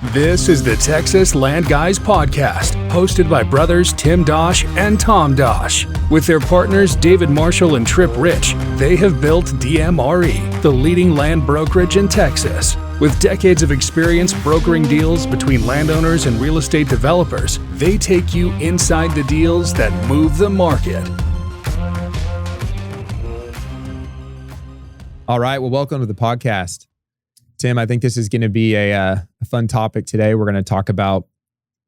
This is the Texas Land Guys podcast, hosted by brothers Tim Dosch and Tom Dosch. With their partners David Marshall and Trip Rich, they have built DMRE, the leading land brokerage in Texas. With decades of experience brokering deals between landowners and real estate developers, they take you inside the deals that move the market. All right. Well, welcome to the podcast. Tim, I think this is going to be a fun topic today. We're going to talk about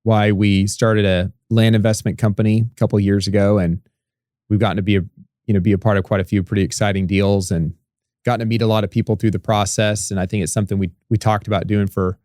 why we started a land investment company a couple of years ago, and we've gotten to be a part of quite a few pretty exciting deals and gotten to meet a lot of people through the process. And I think it's something we talked about doing for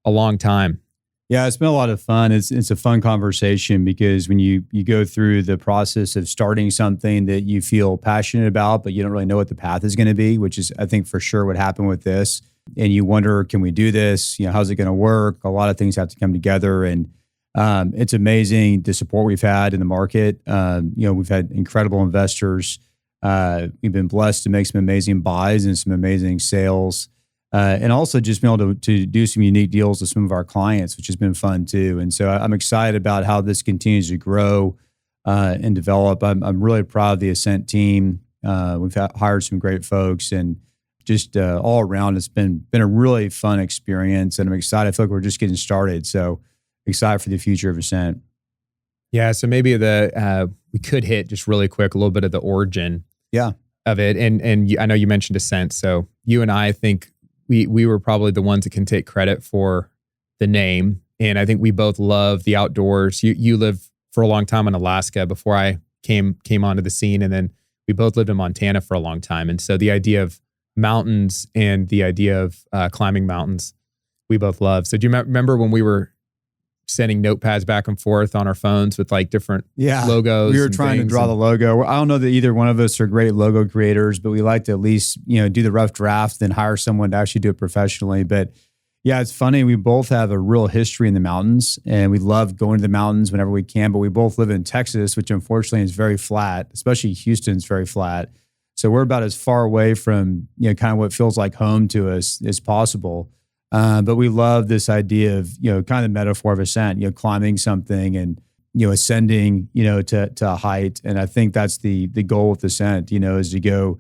a long time. Yeah, it's been a lot of fun. It's a fun conversation because when you go through the process of starting something that you feel passionate about, but you don't really know what the path is going to be, which is, I think, for sure what happened with this. And you wonder, can we do this? How's it going to work? A lot of things have to come together, and it's amazing the support we've had in the market. We've had incredible investors. We've been blessed to make some amazing buys and some amazing sales, and also just being able to do some unique deals with some of our clients, which has been fun too. And so I'm excited about how this continues to grow and develop. I'm really proud of the Ascent team. We've hired some great folks, and just all around, it's been a really fun experience, and I'm excited. I feel like we're just getting started, so excited for the future of Ascent. Yeah, so maybe we could hit just really quick a little bit of the origin of it, and I know you mentioned Ascent, so you and I think we were probably the ones that can take credit for the name, and I think we both love the outdoors. You lived for a long time in Alaska before I came onto the scene, and then we both lived in Montana for a long time, and so the idea of mountains and the idea of climbing mountains, we both love. So do you remember when we were sending notepads back and forth on our phones with like different logos? We were trying to draw the logo. I don't know that either one of us are great logo creators, but we like to at least, do the rough draft, then hire someone to actually do it professionally. But yeah, it's funny. We both have a real history in the mountains, and we love going to the mountains whenever we can, but we both live in Texas, which unfortunately is very flat, especially Houston's very flat. So we're about as far away from, kind of what feels like home to us as possible. But we love this idea of, kind of the metaphor of ascent, climbing something and, ascending, to a height. And I think that's the goal with Ascent, is to go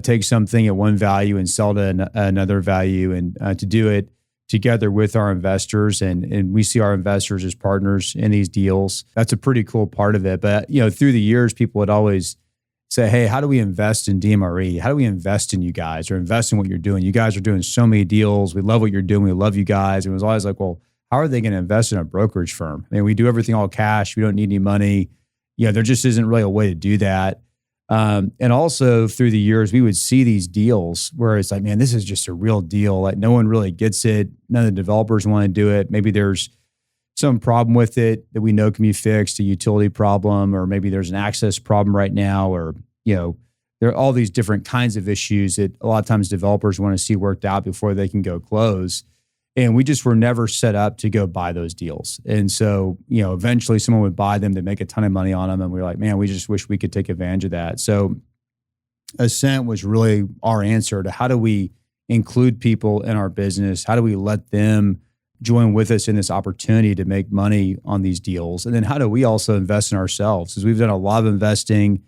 take something at one value and sell to another value, and to do it together with our investors. And we see our investors as partners in these deals. That's a pretty cool part of it. But, through the years, people would always say, hey, how do we invest in DMRE? How do we invest in you guys, or invest in what you're doing? You guys are doing so many deals. We love what you're doing. We love you guys. And it was always like, well, how are they going to invest in a brokerage firm? I mean, we do everything all cash. We don't need any money. There just isn't really a way to do that. And also through the years, we would see these deals where it's like, man, this is just a real deal. Like no one really gets it. None of the developers want to do it. Maybe there's some problem with it that we know can be fixed, a utility problem, or maybe there's an access problem right now, or, there are all these different kinds of issues that a lot of times developers want to see worked out before they can go close. And we just were never set up to go buy those deals. And so, eventually someone would buy them, they make a ton of money on them. And we were like, man, we just wish we could take advantage of that. So Ascent was really our answer to how do we include people in our business? How do we let them join with us in this opportunity to make money on these deals? And then how do we also invest in ourselves? Because we've done a lot of investing,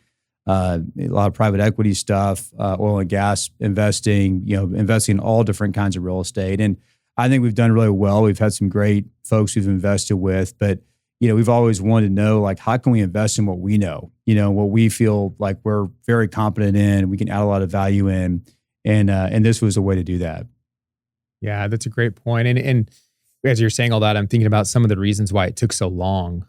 a lot of private equity stuff, oil and gas investing, investing in all different kinds of real estate. And I think we've done really well. We've had some great folks we've invested with, but we've always wanted to know, like, how can we invest in what we know, what we feel like we're very competent in, we can add a lot of value in. And this was a way to do that. Yeah, that's a great point. And as you're saying all that, I'm thinking about some of the reasons why it took so long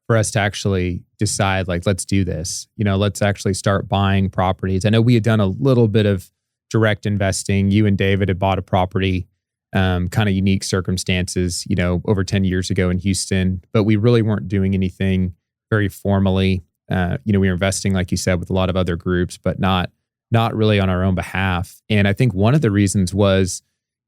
for us to actually decide, like, let's do this. Let's actually start buying properties. I know we had done a little bit of direct investing. You and David had bought a property, kind of unique circumstances, over 10 years ago in Houston, but we really weren't doing anything very formally. We were investing, like you said, with a lot of other groups, but not really on our own behalf. And I think one of the reasons was,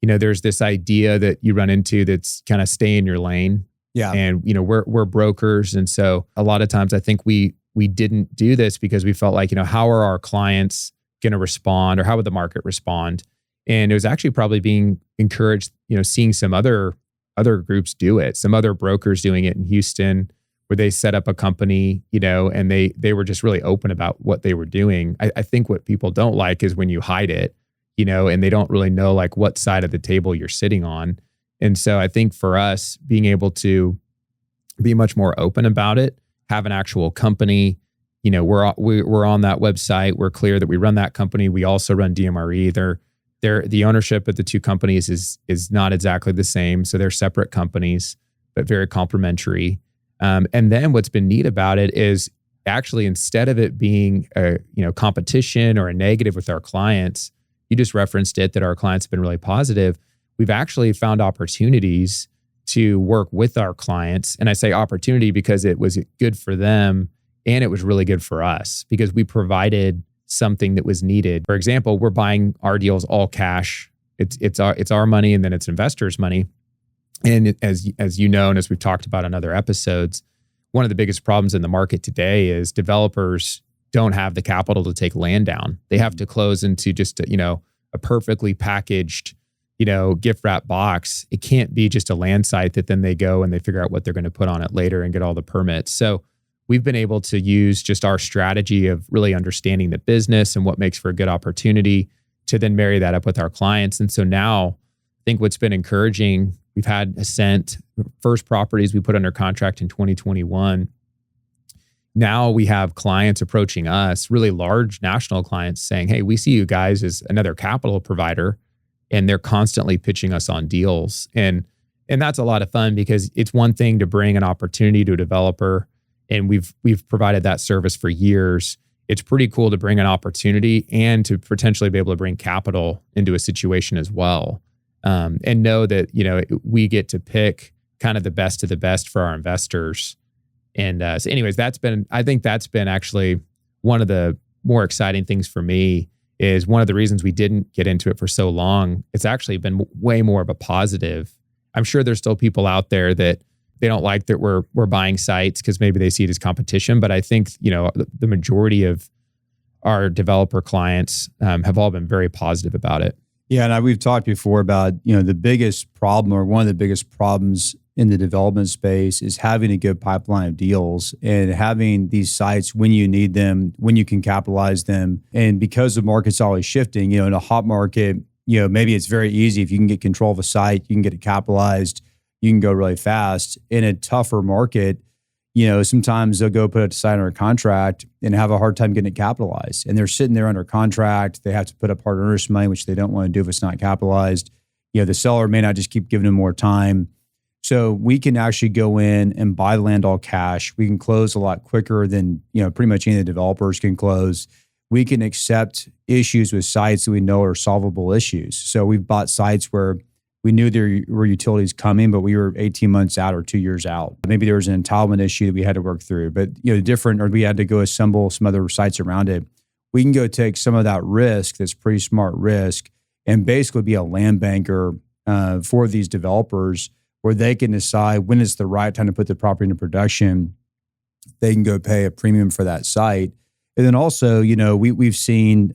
there's this idea that you run into that's kind of stay in your lane. Yeah. And, we're brokers. And so a lot of times I think we didn't do this because we felt like, how are our clients going to respond, or how would the market respond? And it was actually probably being encouraged, seeing some other other groups do it. Some other brokers doing it in Houston, where they set up a company, and they were just really open about what they were doing. I think what people don't like is when you hide it, and they don't really know like what side of the table you're sitting on. And so I think for us, being able to be much more open about it, have an actual company, we're on that website. We're clear that we run that company. We also run DMRE. The ownership of the two companies is not exactly the same. So they're separate companies, but very complementary. And then what's been neat about it is actually, instead of it being a competition or a negative with our clients, you just referenced it, that our clients have been really positive. We've actually found opportunities to work with our clients. And I say opportunity because it was good for them and it was really good for us because we provided something that was needed. For example, we're buying our deals all cash. It's our money, and then it's investors' money. And as you know, and as we've talked about on other episodes, one of the biggest problems in the market today is developers don't have the capital to take land down. They have to close into just a perfectly packaged gift wrap box. It can't be just a land site that then they go and they figure out what they're going to put on it later and get all the permits. So we've been able to use just our strategy of really understanding the business and what makes for a good opportunity to then marry that up with our clients. And so now I think what's been encouraging, we've had Ascent, first properties we put under contract in 2021. Now we have clients approaching us, really large national clients saying, hey, we see you guys as another capital provider. And they're constantly pitching us on deals. And that's a lot of fun because it's one thing to bring an opportunity to a developer. And we've provided that service for years. It's pretty cool to bring an opportunity and to potentially be able to bring capital into a situation as well. And know that, we get to pick kind of the best of the best for our investors. And so anyways, I think that's been actually one of the more exciting things for me, is one of the reasons we didn't get into it for so long. It's actually been way more of a positive. I'm sure there's still people out there that they don't like that we're buying sites because maybe they see it as competition. But I think, the majority of our developer clients have all been very positive about it. Yeah, and we've talked before about, the biggest problem, or one of the biggest problems in the development space, is having a good pipeline of deals and having these sites when you need them, when you can capitalize them. And because the market's always shifting, in a hot market, maybe it's very easy. If you can get control of a site, you can get it capitalized, you can go really fast. In a tougher market, sometimes they'll go put a site under contract and have a hard time getting it capitalized. And they're sitting there under contract. They have to put up hard earnest money, which they don't want to do if it's not capitalized. The seller may not just keep giving them more time. So we can actually go in and buy the land all cash. We can close a lot quicker than, pretty much any of the developers can close. We can accept issues with sites that we know are solvable issues. So we've bought sites where we knew there were utilities coming, but we were 18 months out or 2 years out. Maybe there was an entitlement issue that we had to work through, but or we had to go assemble some other sites around it. We can go take some of that risk, that's pretty smart risk, and basically be a land banker for these developers, where they can decide when it's the right time to put the property into production. They can go pay a premium for that site. And then also, we've seen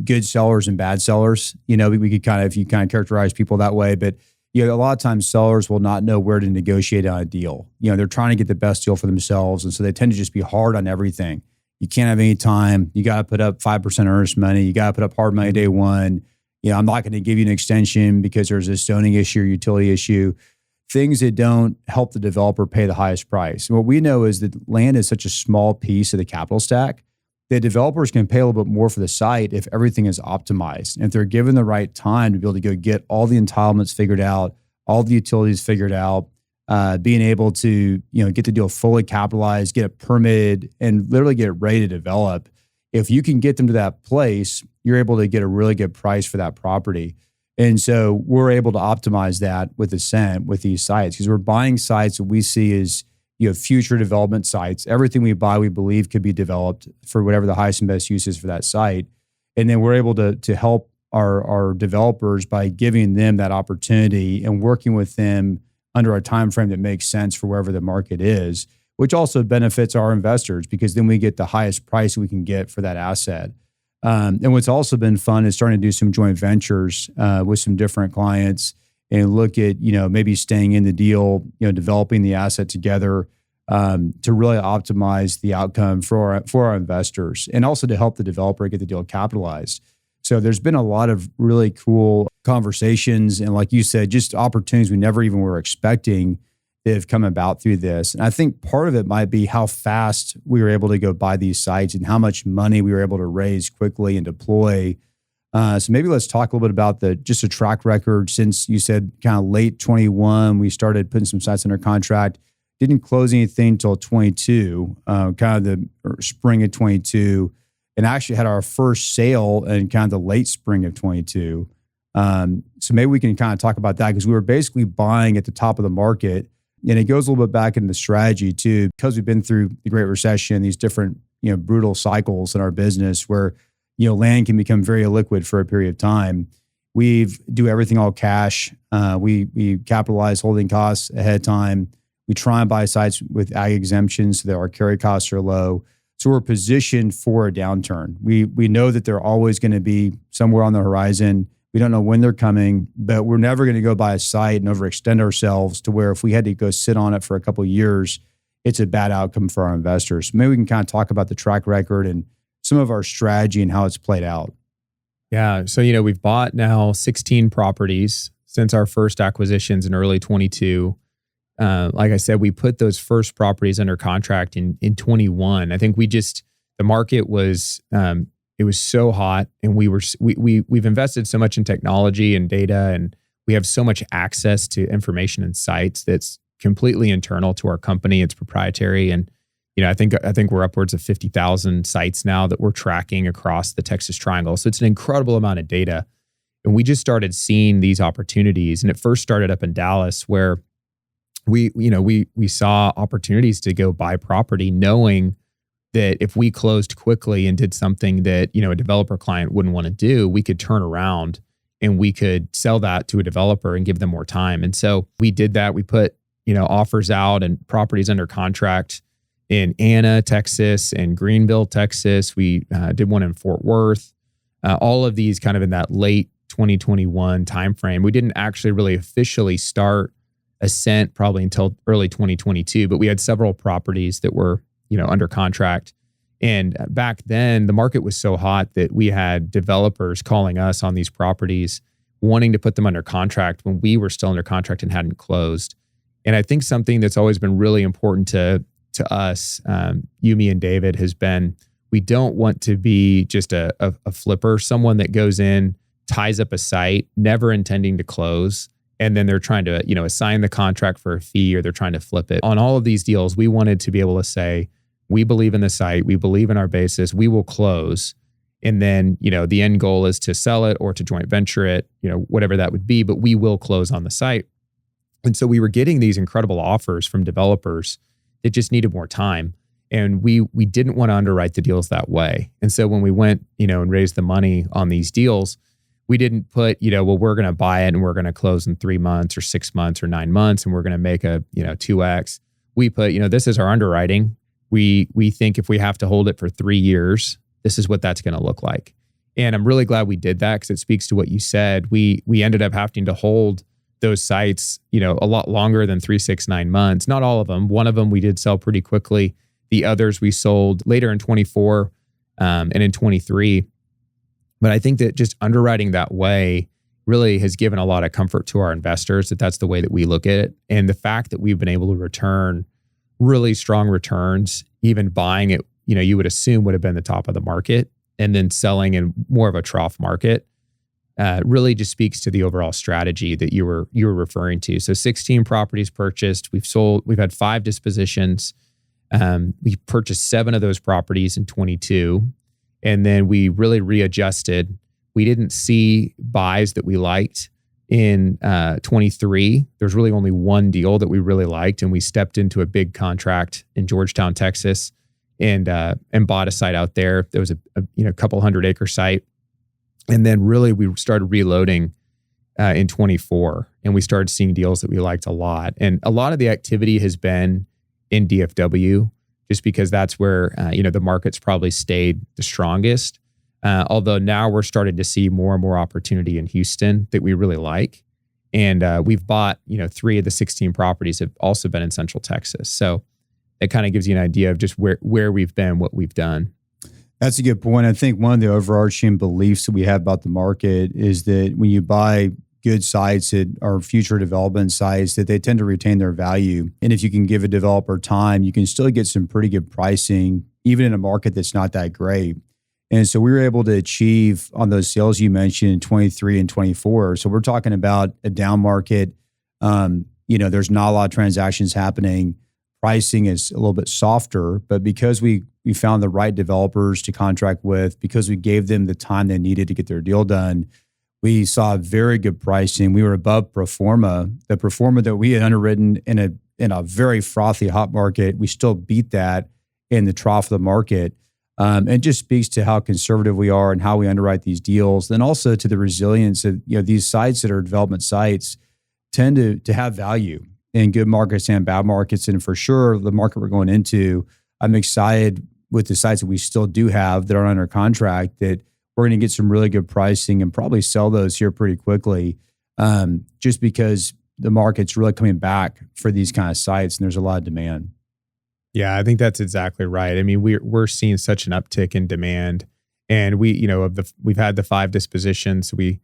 good sellers and bad sellers. We could if you characterize people that way, but a lot of times sellers will not know where to negotiate on a deal. They're trying to get the best deal for themselves. And so they tend to just be hard on everything. You can't have any time. You got to put up 5% earnest money. You got to put up hard money day one. I'm not going to give you an extension because there's a zoning issue or utility issue. Things that don't help the developer pay the highest price. And what we know is that land is such a small piece of the capital stack that developers can pay a little bit more for the site if everything is optimized. And if they're given the right time to be able to go get all the entitlements figured out, all the utilities figured out, being able to get the deal fully capitalized, get it permitted, and literally get it ready to develop. If you can get them to that place, you're able to get a really good price for that property. And so we're able to optimize that with Ascent, with these sites, because we're buying sites that we see as future development sites. Everything we buy, we believe could be developed for whatever the highest and best use is for that site. And then we're able to help our developers by giving them that opportunity and working with them under a time frame that makes sense for wherever the market is, which also benefits our investors because then we get the highest price we can get for that asset. And what's also been fun is starting to do some joint ventures with some different clients and look at, maybe staying in the deal, developing the asset together to really optimize the outcome for our investors, and also to help the developer get the deal capitalized. So there's been a lot of really cool conversations, and like you said, just opportunities we never even were expecting that have come about through this. And I think part of it might be how fast we were able to go buy these sites and how much money we were able to raise quickly and deploy. So maybe let's talk a little bit about just a track record since you said kind of late 21, we started putting some sites under contract, didn't close anything until 22, kind of the spring of 22, and actually had our first sale in kind of the late spring of 22. So maybe we can kind of talk about that, because we were basically buying at the top of the market. And it goes a little bit back into the strategy too, because we've been through the Great Recession, these different, brutal cycles in our business where, land can become very illiquid for a period of time. We do everything all cash. We capitalize holding costs ahead of time. We try and buy sites with ag exemptions so that our carry costs are low. So we're positioned for a downturn. We know that they're always going to be somewhere on the horizon. We don't know when they're coming, but we're never going to go buy a site and overextend ourselves to where if we had to go sit on it for a couple of years, it's a bad outcome for our investors. Maybe we can kind of talk about the track record and some of our strategy and how it's played out. Yeah. So, we've bought now 16 properties since our first acquisitions in early 22. Like I said, we put those first properties under contract in 21. I think the market was, it was so hot, and we've invested so much in technology and data, and we have so much access to information and sites that's completely internal to our company. It's proprietary. And, I think we're upwards of 50,000 sites now that we're tracking across the Texas Triangle. So it's an incredible amount of data. And we just started seeing these opportunities. And it first started up in Dallas, where we saw opportunities to go buy property, knowing that if we closed quickly and did something that, a developer client wouldn't want to do, we could turn around and we could sell that to a developer and give them more time. And so we did that. We put, offers out and properties under contract in Anna, Texas, and Greenville, Texas. We did one in Fort Worth. All of these kind of in that late 2021 timeframe. We didn't actually really officially start Ascent probably until early 2022, but we had several properties that were, under contract. And back then, the market was so hot that we had developers calling us on these properties, wanting to put them under contract when we were still under contract and hadn't closed. And I think something that's always been really important to us, you, me, and David, has been, we don't want to be just a flipper, someone that goes in, ties up a site, never intending to close, and then they're trying to, assign the contract for a fee, or they're trying to flip it. On all of these deals, we wanted to be able to say, we believe in the site, we believe in our basis, we will close. And then, the end goal is to sell it or to joint venture it, whatever that would be, but we will close on the site. And so we were getting these incredible offers from developers that just needed more time. And we didn't want to underwrite the deals that way. And so when we went, and raised the money on these deals, we didn't put, we're going to buy it and we're going to close in 3 months or 6 months or 9 months, and we're going to make a, 2X. We put, this is our underwriting. We think if we have to hold it for 3 years, this is what that's going to look like. And I'm really glad we did that, because it speaks to what you said. We ended up having to hold those sites, a lot longer than 3, 6, 9 months. Not all of them. One of them we did sell pretty quickly. The others we sold later in 24 and in 23. But I think that just underwriting that way really has given a lot of comfort to our investors, that that's the way that we look at it. And the fact that we've been able to return really strong returns, even buying it, you would assume would have been the top of the market, and then selling in more of a trough market, really just speaks to the overall strategy that you were referring to. So 16 properties purchased. We've had 5 dispositions. We purchased 7 of those properties in 22. And then we really readjusted. We didn't see buys that we liked in 23. There's really only one deal that we really liked, and we stepped into a big contract in Georgetown, Texas, and bought a site out there. There was a couple 100-acre site. And then really we started reloading in 24, and we started seeing deals that we liked a lot. And a lot of the activity has been in DFW, just because that's where, the market's probably stayed the strongest. Although now we're starting to see more and more opportunity in Houston that we really like. And we've bought, 3 of the 16 properties have also been in Central Texas. So it kind of gives you an idea of just where we've been, what we've done. That's a good point. I think one of the overarching beliefs that we have about the market is that when you buy good sites that are future development sites, that they tend to retain their value. And if you can give a developer time, you can still get some pretty good pricing, even in a market that's not that great. And so we were able to achieve on those sales you mentioned in 23 and 24. So we're talking about a down market. There's not a lot of transactions happening. Pricing is a little bit softer, but because we found the right developers to contract with, because we gave them the time they needed to get their deal done, we saw very good pricing. We were above pro forma. The pro forma that we had underwritten in a very frothy hot market, we still beat that in the trough of the market. And just speaks to how conservative we are and how we underwrite these deals. Then also to the resilience of these sites that are development sites tend to have value in good markets and bad markets. And for sure, the market we're going into, I'm excited with the sites that we still do have that are under contract that we're going to get some really good pricing and probably sell those here pretty quickly, just because the market's really coming back for these kind of sites and there's a lot of demand. Yeah, I think that's exactly right. I mean, we're seeing such an uptick in demand, and we've had the 5 dispositions. We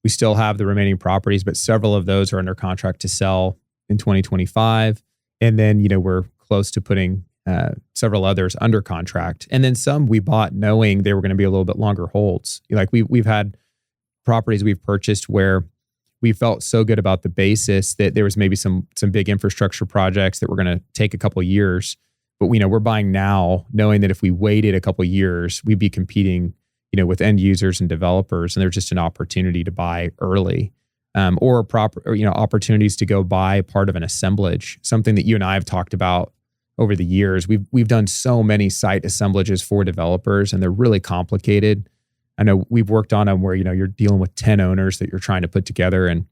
still have the remaining properties, but several of those are under contract to sell in 2025, and then we're close to putting several others under contract, and then some we bought knowing they were going to be a little bit longer holds. Like we've had properties we've purchased where we felt so good about the basis that there was maybe some big infrastructure projects that were going to take a couple of years. But we're buying now knowing that if we waited a couple of years, we'd be competing, with end users and developers, and there's just an opportunity to buy early, or opportunities to go buy part of an assemblage. Something that you and I have talked about over the years. We've done so many site assemblages for developers, and they're really complicated. I know we've worked on them where you're dealing with 10 owners that you're trying to put together, and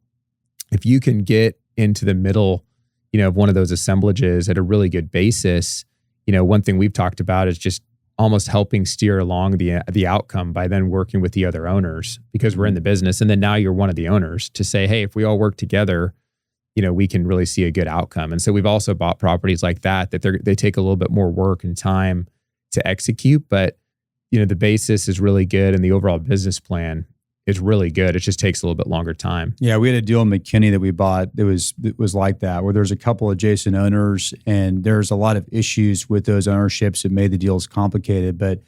if you can get into the middle, of one of those assemblages at a really good basis. One thing we've talked about is just almost helping steer along the outcome by then working with the other owners, because we're in the business. And then now you're one of the owners to say, hey, if we all work together, we can really see a good outcome. And so we've also bought properties like that they take a little bit more work and time to execute, but the basis is really good and the overall business plan is really good. It just takes a little bit longer time. Yeah, we had a deal in McKinney that we bought that was like that, where there's a couple adjacent owners and there's a lot of issues with those ownerships that made the deals complicated, but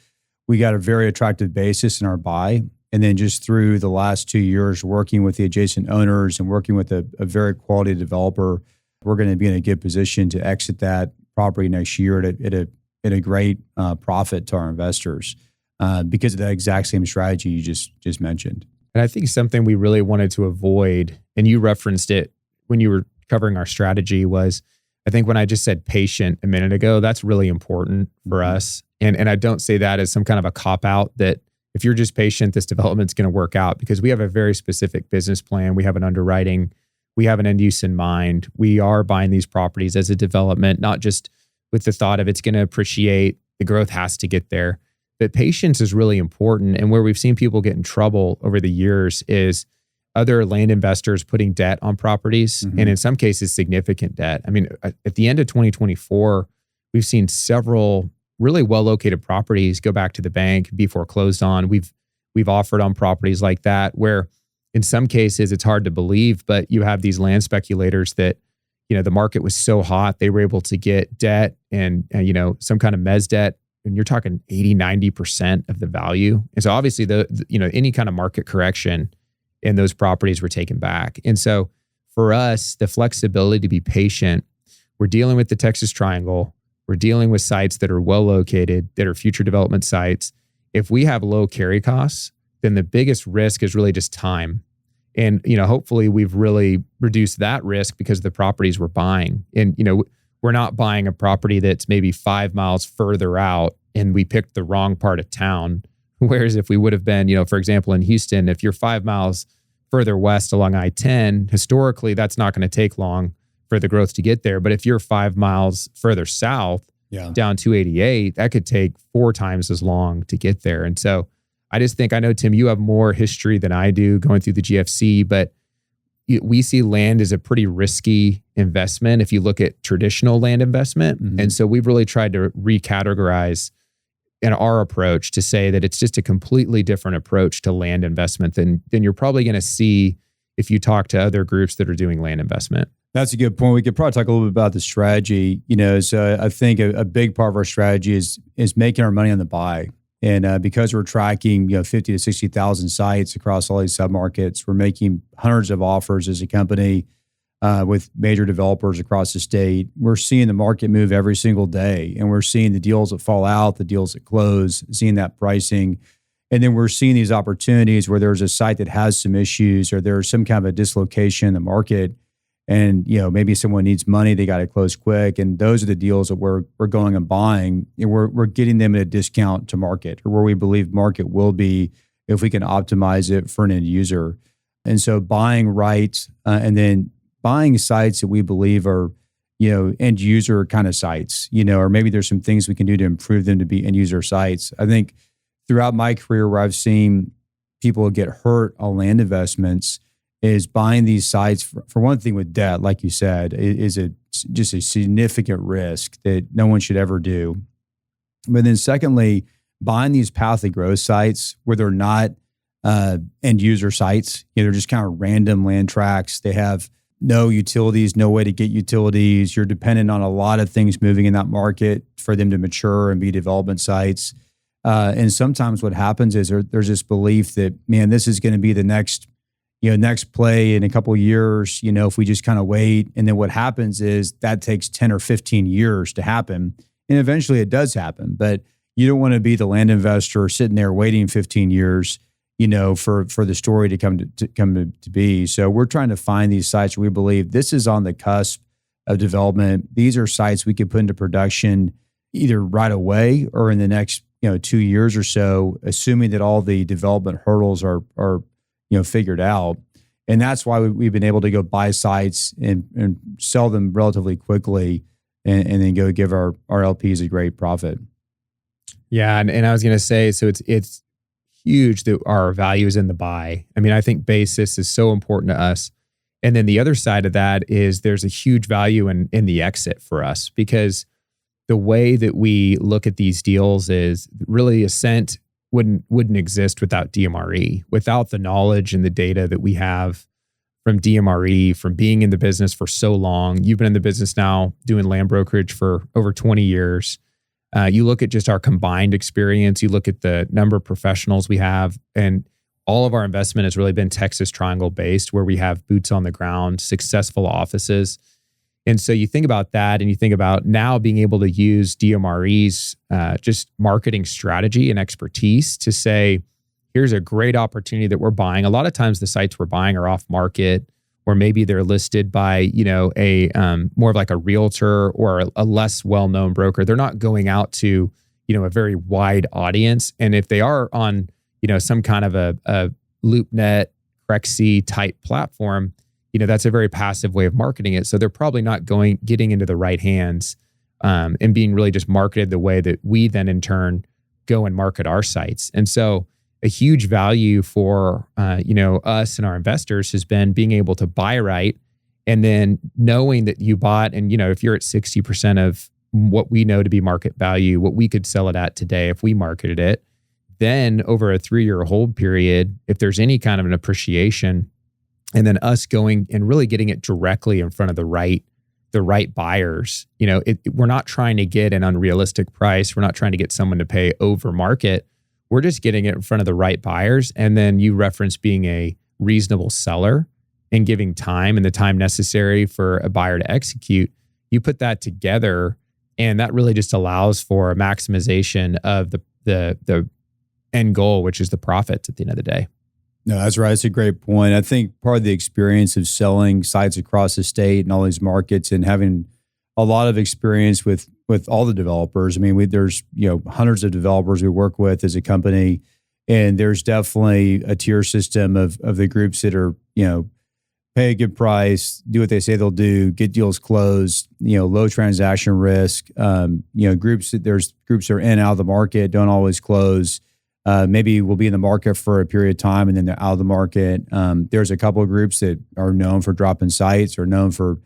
we got a very attractive basis in our buy. And then just through the last 2 years working with the adjacent owners and working with a very quality developer, we're going to be in a good position to exit that property next year at a great profit to our investors. Because of that exact same strategy you just mentioned. And I think something we really wanted to avoid, and you referenced it when you were covering our strategy, was I think when I just said patient a minute ago, that's really important for us. And I don't say that as some kind of a cop-out that if you're just patient, this development's going to work out, because we have a very specific business plan. We have an underwriting. We have an end use in mind. We are buying these properties as a development, not just with the thought of it's going to appreciate. The growth has to get there. But patience is really important. And where we've seen people get in trouble over the years is other land investors putting debt on properties, and in some cases, significant debt. I mean, at the end of 2024, we've seen several really well-located properties go back to the bank, be foreclosed on. We've offered on properties like that, where in some cases it's hard to believe, but you have these land speculators that, the market was so hot, they were able to get debt and some kind of mezz debt. And you're talking 80, 90% of the value. And so obviously any kind of market correction in those properties were taken back. And so for us, the flexibility to be patient, we're dealing with the Texas Triangle. We're dealing with sites that are well located, that are future development sites. If we have low carry costs, then the biggest risk is really just time. And, hopefully we've really reduced that risk because of the properties we're buying. And, we're not buying a property that's maybe 5 miles further out and we picked the wrong part of town. Whereas if we would have been, for example, in Houston, if you're 5 miles further west along I-10, historically, that's not going to take long for the growth to get there. But if you're 5 miles further south, down 288, that could take 4 times as long to get there. And so I just think, I know, Tim, you have more history than I do going through the GFC, but we see land as a pretty risky investment if you look at traditional land investment. Mhm. And so we've really tried to recategorize in our approach to say that it's just a completely different approach to land investment than you're probably going to see if you talk to other groups that are doing land investment. That's a good point. We could probably talk a little bit about the strategy. So I think a big part of our strategy is making our money on the buy. And because we're tracking 50 to 60,000 sites across all these submarkets, we're making hundreds of offers as a company with major developers across the state. We're seeing the market move every single day, and we're seeing the deals that fall out, the deals that close, seeing that pricing. And then we're seeing these opportunities where there's a site that has some issues or there's some kind of a dislocation in the market. And, maybe someone needs money, they got to close quick. And those are the deals that we're going and buying. And we're getting them at a discount to market or where we believe market will be if we can optimize it for an end user. And so buying right and then buying sites that we believe are, end user kind of sites, or maybe there's some things we can do to improve them to be end user sites. I think throughout my career where I've seen people get hurt on land investments is buying these sites for one thing with debt, like you said, is just a significant risk that no one should ever do. But then secondly, buying these path of growth sites where they're not end user sites, they're just kind of random land tracts. They have no utilities, no way to get utilities. You're dependent on a lot of things moving in that market for them to mature and be development sites. And sometimes what happens is there's this belief that, man, this is going to be the next play in a couple of years, if we just kind of wait. And then what happens is that takes 10 or 15 years to happen. And eventually it does happen, but you don't want to be the land investor sitting there waiting 15 years, for the story to come to be. So we're trying to find these sites where we believe this is on the cusp of development. These are sites we could put into production either right away or in the next, 2 years or so, assuming that all the development hurdles are figured out. And that's why we've been able to go buy sites and sell them relatively quickly and then go give our LPs a great profit. Yeah. And I was going to say, so it's huge that our value is in the buy. I mean, I think basis is so important to us. And then the other side of that is there's a huge value in the exit for us, because the way that we look at these deals is really Ascent wouldn't exist without DMRE, without the knowledge and the data that we have from DMRE, from being in the business for so long. You've been in the business now doing land brokerage for over 20 years. You look at just our combined experience, you look at the number of professionals we have, and all of our investment has really been Texas Triangle based, where we have boots on the ground, successful offices. And so you think about that and you think about now being able to use DMRE's just marketing strategy and expertise to say, here's a great opportunity that we're buying. A lot of times the sites we're buying are off market, or maybe they're listed by, a more of like a realtor or a less well-known broker. They're not going out to, a very wide audience. And if they are on, some kind of a LoopNet, Crexi type platform, that's a very passive way of marketing it. So they're probably not getting into the right hands and being really just marketed the way that we then in turn go and market our sites. And so a huge value for, us and our investors has been being able to buy right. And then knowing that you bought, and, if you're at 60% of what we know to be market value, what we could sell it at today, if we marketed it, then over a 3-year hold period, if there's any kind of an appreciation, and then us going and really getting it directly in front of the right buyers. We're not trying to get an unrealistic price. We're not trying to get someone to pay over market. We're just getting it in front of the right buyers. And then you reference being a reasonable seller and giving time and the time necessary for a buyer to execute. You put that together, and that really just allows for a maximization of the end goal, which is the profits at the end of the day. No, that's right. That's a great point. I think part of the experience of selling sites across the state and all these markets and having a lot of experience with all the developers. I mean, there's hundreds of developers we work with as a company, and there's definitely a tier system of the groups that are pay a good price, do what they say they'll do, get deals closed, low transaction risk. There's groups that are in and out of the market, don't always close. Maybe we'll be in the market for a period of time and then they're out of the market. There's a couple of groups that are known for dropping sites or known for,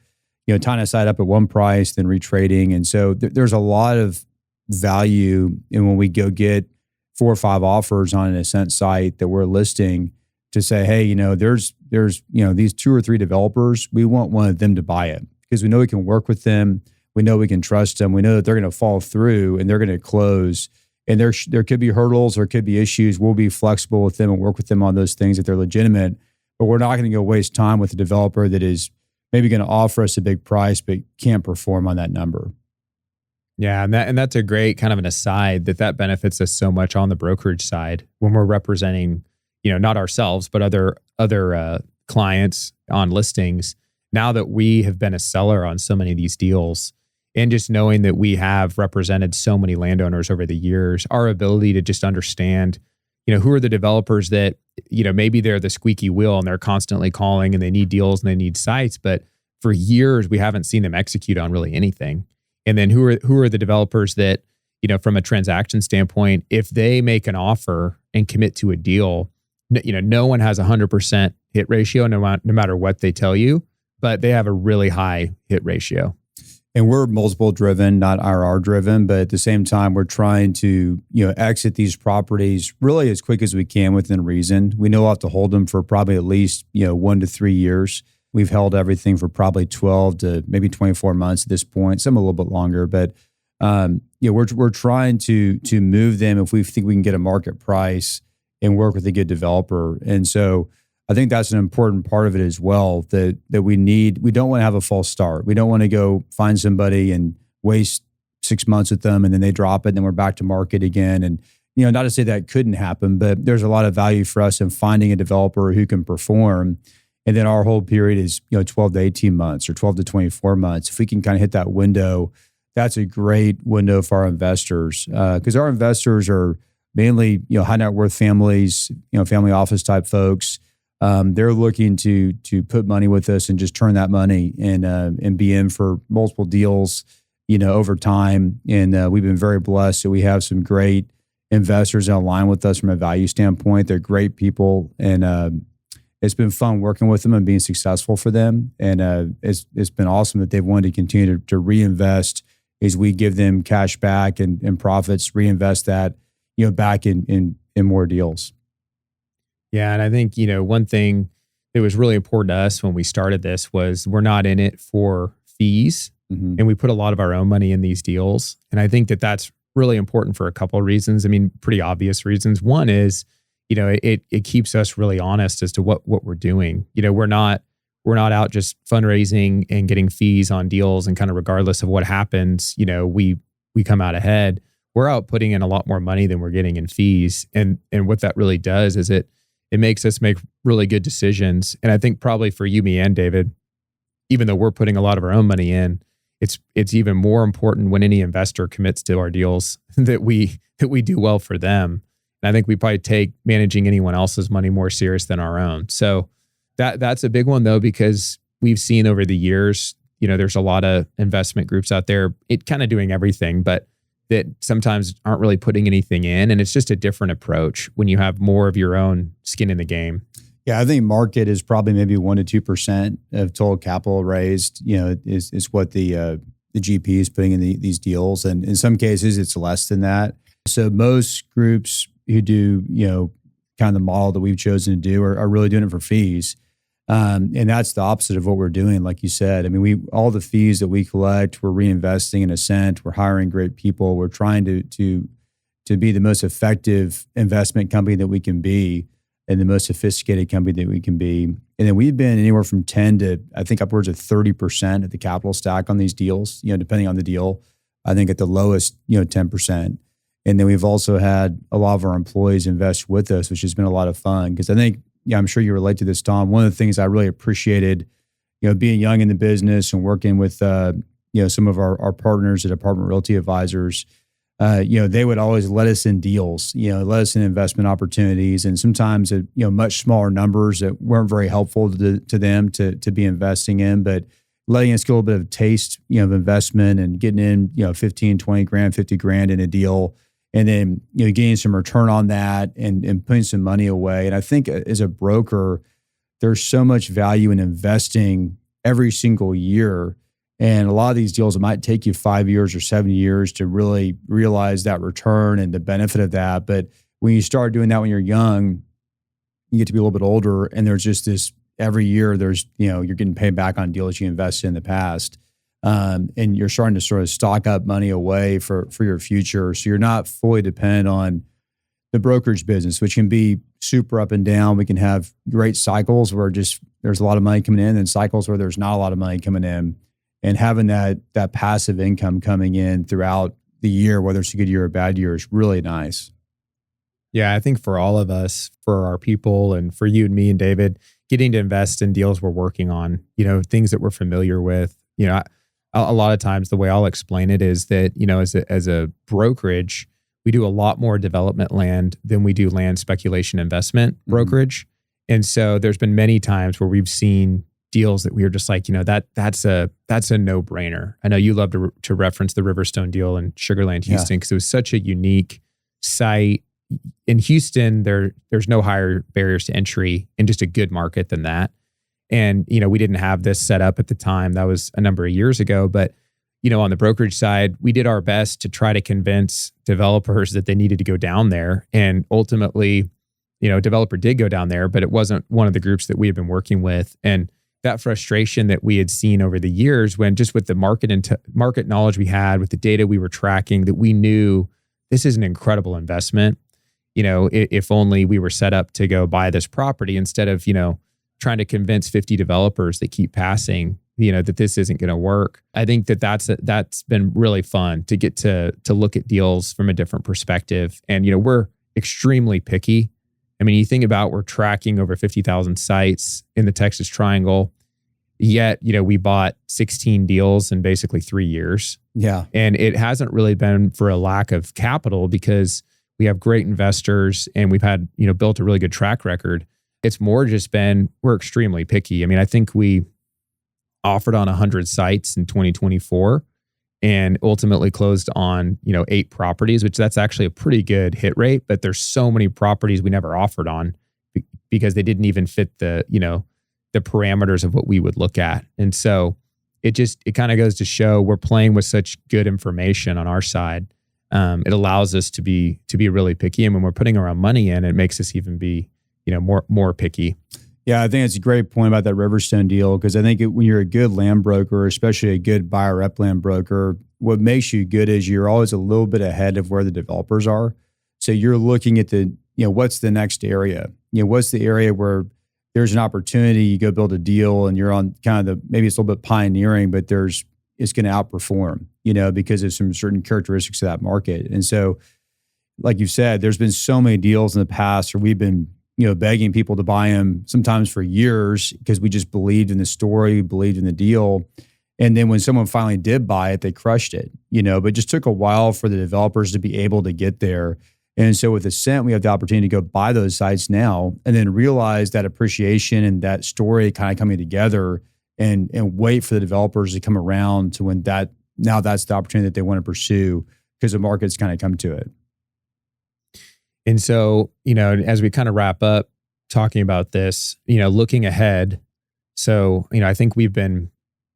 tying a site up at one price, then retrading. And so there's a lot of value in when we go get 4 or 5 offers on an Ascent site that we're listing to say, hey, there's these 2 or 3 developers. We want one of them to buy it because we know we can work with them. We know we can trust them. We know that they're going to fall through and they're going to close. And there could be hurdles, there could be issues. We'll be flexible with them and work with them on those things if they're legitimate. But we're not going to go waste time with a developer that is maybe going to offer us a big price but can't perform on that number. Yeah, and that's a great kind of an aside that benefits us so much on the brokerage side when we're representing, not ourselves but other clients on listings. Now that we have been a seller on so many of these deals, and just knowing that we have represented so many landowners over the years, our ability to just understand, who are the developers that, maybe they're the squeaky wheel and they're constantly calling and they need deals and they need sites, but for years we haven't seen them execute on really anything. And then who are the developers that, from a transaction standpoint, if they make an offer and commit to a deal, no one has 100% hit ratio no matter what they tell you, but they have a really high hit ratio. And we're multiple driven, not IRR driven, but at the same time, we're trying to, exit these properties really as quick as we can within reason. We know we'll have to hold them for probably at least, 1 to 3 years. We've held everything for probably 12 to maybe 24 months at this point, some a little bit longer, but we're trying to move them if we think we can get a market price and work with a good developer. And so I think that's an important part of it as well, that we don't want to have a false start. We don't want to go find somebody and waste 6 months with them and then they drop it and then we're back to market again. And, not to say that couldn't happen, but there's a lot of value for us in finding a developer who can perform. And then our whole period is, 12 to 18 months or 12 to 24 months. If we can kind of hit that window, that's a great window for our investors. Because our investors are mainly, high net worth families, family office type folks. They're looking to put money with us and just turn that money and be in for multiple deals, over time. And we've been very blessed that we have some great investors that align with us from a value standpoint. They're great people, and it's been fun working with them and being successful for them. And it's been awesome that they've wanted to continue to reinvest as we give them cash back and profits, reinvest that, back in more deals. Yeah. And I think, one thing that was really important to us when we started this was we're not in it for fees. Mm-hmm. And we put a lot of our own money in these deals. And I think that that's really important for a couple of reasons. I mean, pretty obvious reasons. One is, it keeps us really honest as to what we're doing. We're not out just fundraising and getting fees on deals and kind of regardless of what happens, we come out ahead. We're out putting in a lot more money than we're getting in fees. And what that really does is it makes us make really good decisions. And I think probably for you, me, and David, even though we're putting a lot of our own money in, it's even more important when any investor commits to our deals that we do well for them. And I think we probably take managing anyone else's money more serious than our own. So that's a big one though, because we've seen over the years, there's a lot of investment groups out there, it kind of doing everything, but that sometimes aren't really putting anything in. And it's just a different approach when you have more of your own skin in the game. Yeah, I think market is probably maybe 1% to 2% of total capital raised, is what the GP is putting in these deals. And in some cases, it's less than that. So most groups who do, kind of the model that we've chosen to do are really doing it for fees. And that's the opposite of what we're doing. Like you said, I mean, all the fees that we collect, we're reinvesting in Ascent. We're hiring great people. We're trying to be the most effective investment company that we can be and the most sophisticated company that we can be. And then we've been anywhere from 10 to, I think, upwards of 30% of the capital stack on these deals, depending on the deal. I think at the lowest, 10%. And then we've also had a lot of our employees invest with us, which has been a lot of fun. Because I think, I'm sure you relate to this, Tom. One of the things I really appreciated, being young in the business and working with, some of our partners at Apartment Realty Advisors, they would always let us in deals, let us in investment opportunities, and sometimes at, much smaller numbers that weren't very helpful to them to be investing in, but letting us get a little bit of taste, of investment and getting in, 15, 20 grand, 50 grand in a deal. and then getting some return on that and putting some money away. And I think as a broker, there's so much value in investing every single year. And a lot of these deals, it might take you 5 years or 7 years to really realize that return and the benefit of that. But when you start doing that when you're young, you get to be a little bit older, and there's just this every year there's, you're getting paid back on deals you invested in the past. And you're starting to sort of stock up money away for your future. So you're not fully dependent on the brokerage business, which can be super up and down. We can have great cycles where just there's a lot of money coming in, and cycles where there's not a lot of money coming in. And having that passive income coming in throughout the year, whether it's a good year or a bad year, is really nice. Yeah, I think for all of us, for our people, and for you and me and David, getting to invest in deals we're working on, things that we're familiar with. A lot of times the way I'll explain it is that, as a brokerage, we do a lot more development land than we do land speculation investment brokerage. And so there's been many times where we've seen deals that we were just like, that's a no-brainer. I know you love to reference the Riverstone deal in Sugar Land, Houston, because it was such a unique site. In Houston, there's no higher barriers to entry in just a good market than that. And, we didn't have this set up at the time. That was a number of years ago. But, on the brokerage side, we did our best to try to convince developers that they needed to go down there. And ultimately, a developer did go down there, but it wasn't one of the groups that we had been working with. And that frustration that we had seen over the years, when just with the market knowledge we had, with the data we were tracking, that we knew this is an incredible investment. If only we were set up to go buy this property instead of, trying to convince 50 developers that keep passing, that this isn't going to work. I think that's been really fun to get to look at deals from a different perspective. And, we're extremely picky. I mean, you think about, we're tracking over 50,000 sites in the Texas Triangle, yet, we bought 16 deals in basically 3 years. Yeah. And it hasn't really been for a lack of capital, because we have great investors and we've had, built a really good track record. It's more just been, we're extremely picky. I mean, I think we offered on 100 sites in 2024 and ultimately closed on, 8 properties, which that's actually a pretty good hit rate. But there's so many properties we never offered on because they didn't even fit the parameters of what we would look at. And so it kind of goes to show we're playing with such good information on our side. It allows us to be really picky. And when we're putting our own money in, it makes us even be more picky. Yeah, I think it's a great point about that Riverstone deal, because I think when you're a good land broker, especially a good buyer rep land broker, what makes you good is you're always a little bit ahead of where the developers are. So you're looking at what's the next area? What's the area where there's an opportunity, you go build a deal and you're on kind of maybe it's a little bit pioneering, but it's going to outperform, because of some certain characteristics of that market. And so, like you said, there's been so many deals in the past where we've been begging people to buy them sometimes for years because we just believed in the story, believed in the deal. And then when someone finally did buy it, they crushed it, but it just took a while for the developers to be able to get there. And so with Ascent, we have the opportunity to go buy those sites now and then realize that appreciation and that story kind of coming together and wait for the developers to come around to when that's the opportunity that they want to pursue because the market's kind of come to it. And so, as we kind of wrap up talking about this, looking ahead. So, I think we've been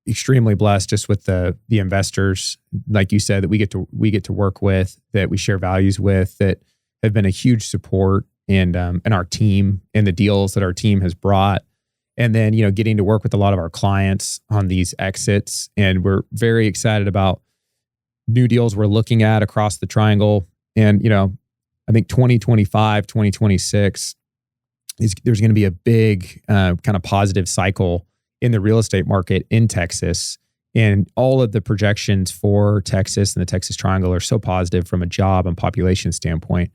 extremely blessed just with the investors, like you said, that we get to work with, that we share values with, that have been a huge support and our team and the deals that our team has brought. And then, getting to work with a lot of our clients on these exits. And we're very excited about new deals we're looking at across the triangle. And, I think 2025, 2026, there's going to be a big kind of positive cycle in the real estate market in Texas. And all of the projections for Texas and the Texas Triangle are so positive from a job and population standpoint.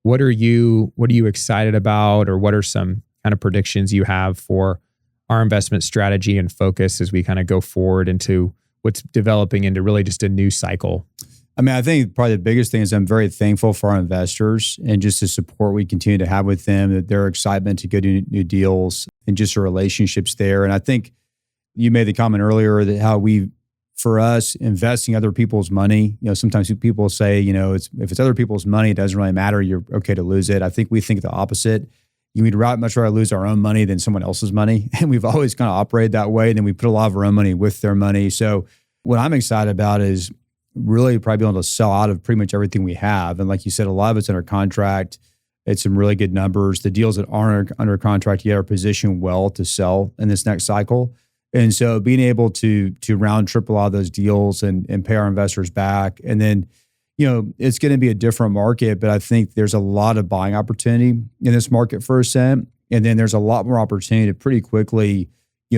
What are you excited about, or what are some kind of predictions you have for our investment strategy and focus as we kind of go forward into what's developing into really just a new cycle? I mean, I think probably the biggest thing is I'm very thankful for our investors and just the support we continue to have with them, that their excitement to go do new deals and just the relationships there. And I think you made the comment earlier that how we for us, investing other people's money, sometimes people say, if it's other people's money, it doesn't really matter. You're okay to lose it. I think we think the opposite. We'd much rather lose our own money than someone else's money. And we've always kind of operated that way. And then we put a lot of our own money with their money. So what I'm excited about is really probably being able to sell out of pretty much everything we have. And like you said, a lot of it's under contract. It's some really good numbers. The deals that aren't under contract yet are positioned well to sell in this next cycle. And so being able to round trip a lot of those deals and pay our investors back. And then, it's going to be a different market, but I think there's a lot of buying opportunity in this market for Ascent. And then there's a lot more opportunity to pretty quickly,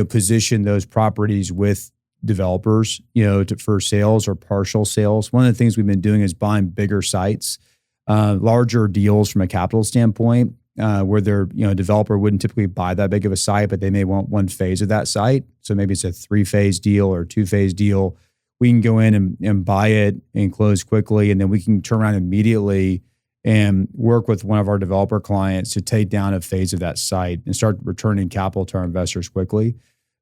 position those properties with developers, for sales or partial sales. One of the things we've been doing is buying bigger sites, larger deals from a capital standpoint, where a developer wouldn't typically buy that big of a site, but they may want one phase of that site. So maybe it's a 3-phase deal or 2-phase deal. We can go in and buy it and close quickly, and then we can turn around immediately and work with one of our developer clients to take down a phase of that site and start returning capital to our investors quickly.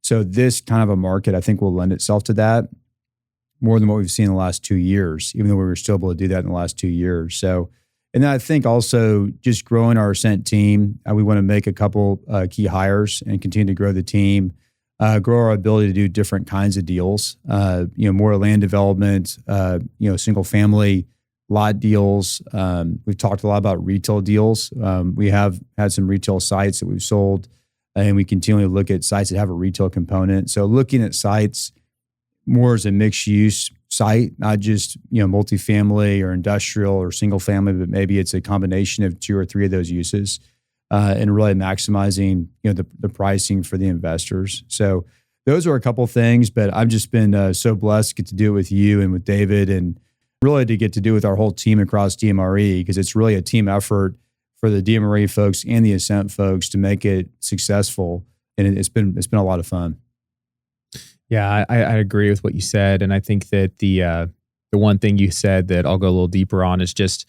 So this kind of a market, I think, will lend itself to that more than what we've seen in the last 2 years, even though we were still able to do that in the last 2 years. So, and then I think also just growing our Ascent team, we want to make a couple key hires and continue to grow the team, grow our ability to do different kinds of deals, more land development, single family lot deals. We've talked a lot about retail deals. We have had some retail sites that we've sold, and we continually look at sites that have a retail component. So looking at sites more as a mixed use site, not just, multifamily or industrial or single family, but maybe it's a combination of 2 or 3 of those uses, and really maximizing, the pricing for the investors. So those are a couple things, but I've just been so blessed to get to do it with you and with David, and really to get to do with our whole team across DMRE, because it's really a team effort for the DMRE folks and the Ascent folks to make it successful. And it's been a lot of fun. Yeah, I agree with what you said. And I think that the one thing you said that I'll go a little deeper on is just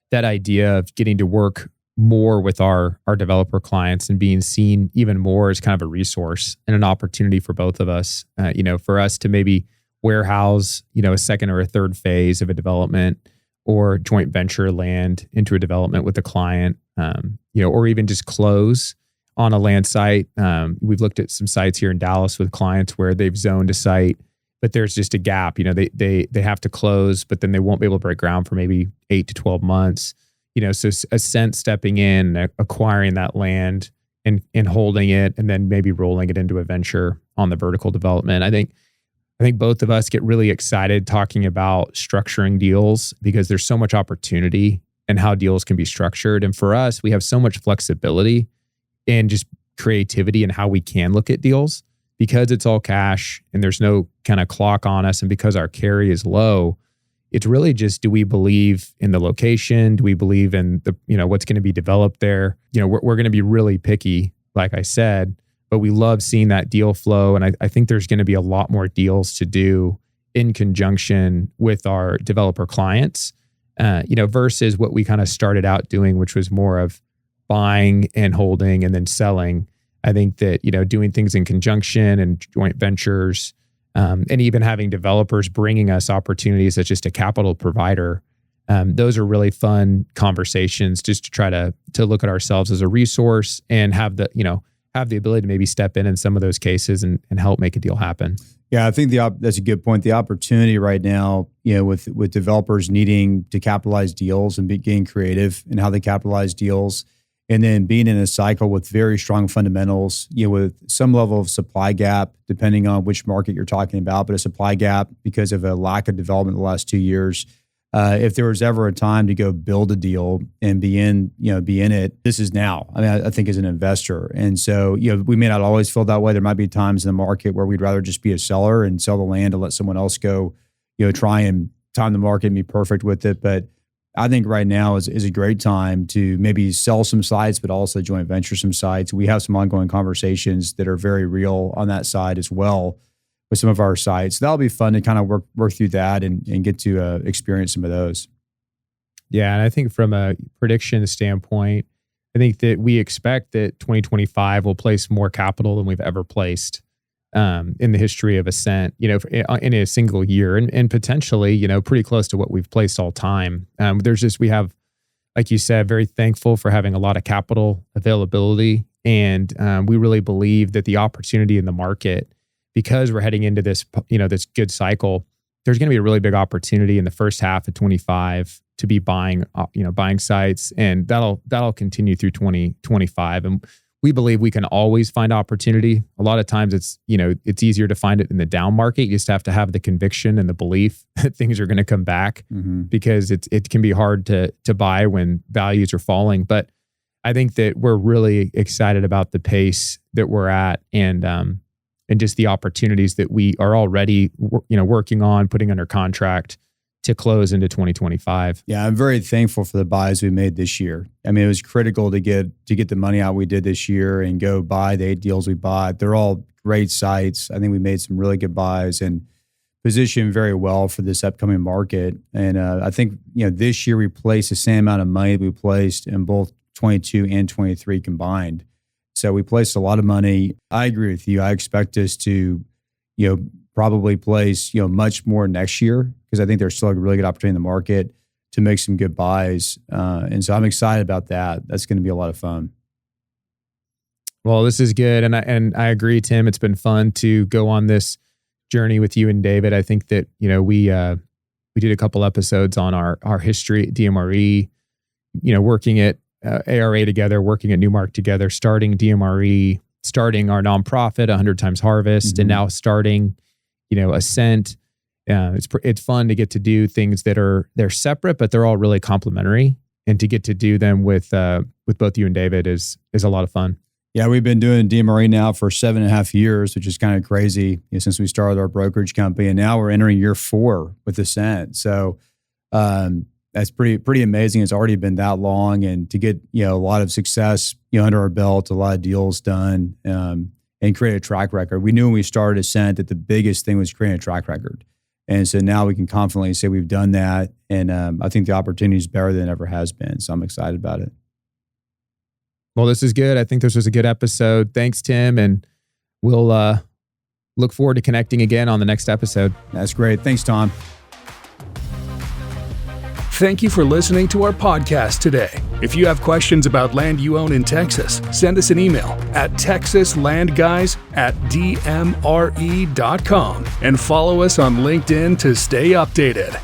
that idea of getting to work more with our developer clients and being seen even more as kind of a resource and an opportunity for both of us, for us to maybe warehouse, a second or a third phase of a development or joint venture land into a development with a client, or even just close on a land site. We've looked at some sites here in Dallas with clients where they've zoned a site, but there's just a gap. They have to close, but then they won't be able to break ground for maybe 8 to 12 months. So Ascent stepping in, acquiring that land and holding it, and then maybe rolling it into a venture on the vertical development. I think both of us get really excited talking about structuring deals because there's so much opportunity in how deals can be structured. And for us, we have so much flexibility and just creativity in how we can look at deals because it's all cash and there's no kind of clock on us. And because our carry is low, it's really just, do we believe in the location? Do we believe in the, what's going to be developed there? We're going to be really picky, like I said, but we love seeing that deal flow. And I think there's going to be a lot more deals to do in conjunction with our developer clients, versus what we kind of started out doing, which was more of buying and holding and then selling. I think that, doing things in conjunction and joint ventures, and even having developers bringing us opportunities as just a capital provider. Those are really fun conversations just to try to look at ourselves as a resource and have the ability to maybe step in some of those cases and help make a deal happen. Yeah, I think that's a good point. The opportunity right now, with developers needing to capitalize deals and getting creative in how they capitalize deals, and then being in a cycle with very strong fundamentals, with some level of supply gap, depending on which market you're talking about, but a supply gap because of a lack of development in the last 2 years. If there was ever a time to go build a deal and be in it, this is now. I mean, I think as an investor. And so, we may not always feel that way. There might be times in the market where we'd rather just be a seller and sell the land and let someone else go, try and time the market and be perfect with it. But I think right now is a great time to maybe sell some sites, but also joint venture some sites. We have some ongoing conversations that are very real on that side as well with some of our sites. That'll be fun to kind of work through that and get to experience some of those. Yeah, and I think from a prediction standpoint, I think that we expect that 2025 will place more capital than we've ever placed in the history of Ascent, in a single year, and potentially, pretty close to what we've placed all time. We have, like you said, very thankful for having a lot of capital availability. And we really believe that the opportunity in the market, because we're heading into this, this good cycle, there's going to be a really big opportunity in the first half of 25 to be buying sites, and that'll continue through 2025. And we believe we can always find opportunity. A lot of times it's easier to find it in the down market. You just have to have the conviction and the belief that things are going to come back, because it can be hard to buy when values are falling. But I think that we're really excited about the pace that we're at, and just the opportunities that we are already working on, putting under contract to close into 2025. Yeah, I'm very thankful for the buys we made this year. I mean, it was critical to get the money out we did this year and go buy the 8 deals we bought. They're all great sites. I think we made some really good buys and positioned very well for this upcoming market. And I think this year we placed the same amount of money we placed in both 22 and 23 combined. So we placed a lot of money. I agree with you. I expect us to, probably place, much more next year, because I think there's still a really good opportunity in the market to make some good buys. And so I'm excited about that. That's going to be a lot of fun. Well, this is good. And I agree, Tim. It's been fun to go on this journey with you and David. I think that, we did a couple episodes on our history at DMRE, working at ARA together, working at Newmark together, starting DMRE, starting our nonprofit, 100 Times Harvest, and now starting, Ascent. It's fun to get to do things they're separate, but they're all really complementary, and to get to do them with both you and David is a lot of fun. Yeah, we've been doing DMRE now for 7.5 years, which is kind of crazy since we started our brokerage company, and now we're entering year 4 with Ascent. So that's pretty amazing. It's already been that long, and to get a lot of success under our belt, a lot of deals done, and create a track record. We knew when we started Ascent that the biggest thing was creating a track record, and so now we can confidently say we've done that. And I think the opportunity is better than it ever has been. So I'm excited about it. Well, this is good. I think this was a good episode. Thanks, Tim, and we'll look forward to connecting again on the next episode. That's great. Thanks, Tom. Thank you for listening to our podcast today. If you have questions about land you own in Texas, send us an email at texaslandguys@dmre.com and follow us on LinkedIn to stay updated.